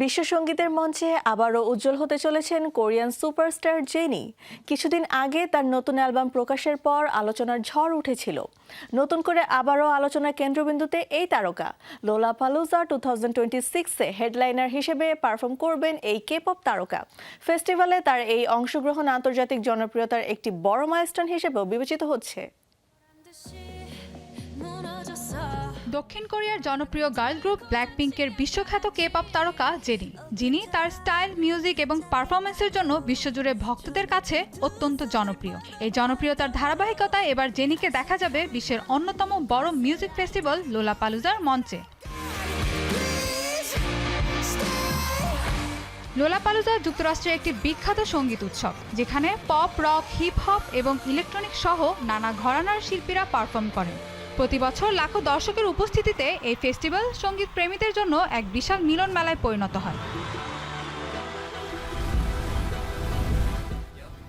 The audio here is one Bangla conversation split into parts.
বিশ্ব সঙ্গীতের মঞ্চে আবারও উজ্জ্বল হতে চলেছেন কোরিয়ান সুপারস্টার জেনি। কিছুদিন আগে তার নতুন অ্যালবাম প্রকাশের পর আলোচনার ঝড় উঠেছিল। নতুন করে আবারও আলোচনার কেন্দ্রবিন্দুতে এই তারকা। লোলাপালুজা 2026-এ হেডলাইনার হিসেবে পারফর্ম করবেন এই কে-পপ তারকা। ফেস্টিভ্যালে তার এই অংশগ্রহণ আন্তর্জাতিক জনপ্রিয়তার একটি বড় মাইলস্টোন হিসেবেও বিবেচিত হচ্ছে। দক্ষিণ কোরিয়ার জনপ্রিয় গার্ল গ্রুপ ব্ল্যাকপিঙ্কের বিশ্বখ্যাত কে-পপ তারকা জেনি, যিনি তার স্টাইল, মিউজিক এবং পারফরমেন্সের জন্য বিশ্বজুড়ে ভক্তদের কাছে অত্যন্ত জনপ্রিয়। এই জনপ্রিয়তার ধারাবাহিকতায় এবার জেনিকে দেখা যাবে বিশ্বের অন্যতম বড় মিউজিক ফেস্টিভ্যাল লোলাপালুজার মঞ্চে। লোলাপালুজা যুক্তরাষ্ট্রের একটি বিখ্যাত সঙ্গীত উৎসব, যেখানে পপ, রক, হিপ হপ এবং ইলেকট্রনিক সহ নানা ঘরানার শিল্পীরা পারফর্ম করেন। প্রতি বছর লাখো দর্শকের উপস্থিতিতে এই ফেস্টিভ্যাল সঙ্গীত প্রেমীদের জন্য এক বিশাল মিলন মেলায় পরিণত হয়।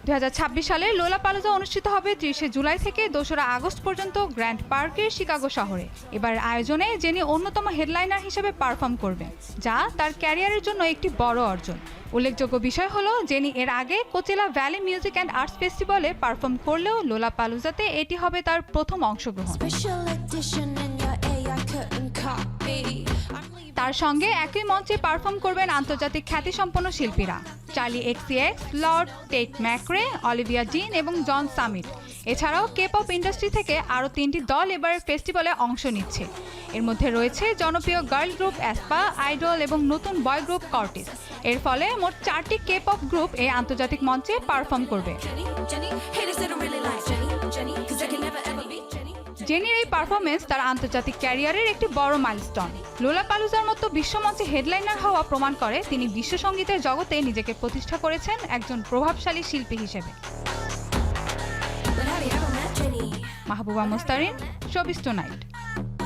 2026 সালে লোলাপালুজা অনুষ্ঠিত হবে 30 জুলাই থেকে 2রা আগস্ট পর্যন্ত গ্র্যান্ড পার্কের শিকাগো শহরে। এবার আয়োজনে জেনি অন্যতম হেডলাইনার হিসেবে পারফর্ম করবেন, যা তার ক্যারিয়ারের জন্য একটি বড় অর্জন। উল্লেখযোগ্য বিষয় হলো, জেনি এর আগে Coachella valley music and arts ফেস্টিভ্যালে পারফর্ম করলেও লোলাপালুজাতে এটি হবে তার প্রথম অংশগ্রহণ। তার সঙ্গে একই মঞ্চে পারফর্ম করবেন আন্তর্জাতিক খ্যাতিসম্পন্ন শিল্পীরা Charli XCX, Lorde, Tate McRae, Olivia Dean এবং জন সামিট। এছাড়াও কে-পপ ইন্ডাস্ট্রি থেকে আরও 3টি দল এবার ফেস্টিভ্যালে অংশ নিচ্ছে। এর মধ্যে রয়েছে জনপ্রিয় গার্ল গ্রুপ অ্যাসপা, আইডল এবং নতুন বয় গ্রুপ কর্টিস। এর ফলে মোট 4টি কে-পপ গ্রুপ এই আন্তর্জাতিক মঞ্চে পারফর্ম করবে। জেনির এই পারফরমেন্স তার আন্তর্জাতিক ক্যারিয়ারের একটি বড় মাইলস্টোন। লোলাপালুজার মতো বিশ্বমঞ্চে হেডলাইনার হওয়া প্রমাণ করে তিনি বিশ্ব সঙ্গীতের জগতে নিজেকে প্রতিষ্ঠা করেছেন একজন প্রভাবশালী শিল্পী হিসেবে। Mahbuba Mustarin, showbiz tonight.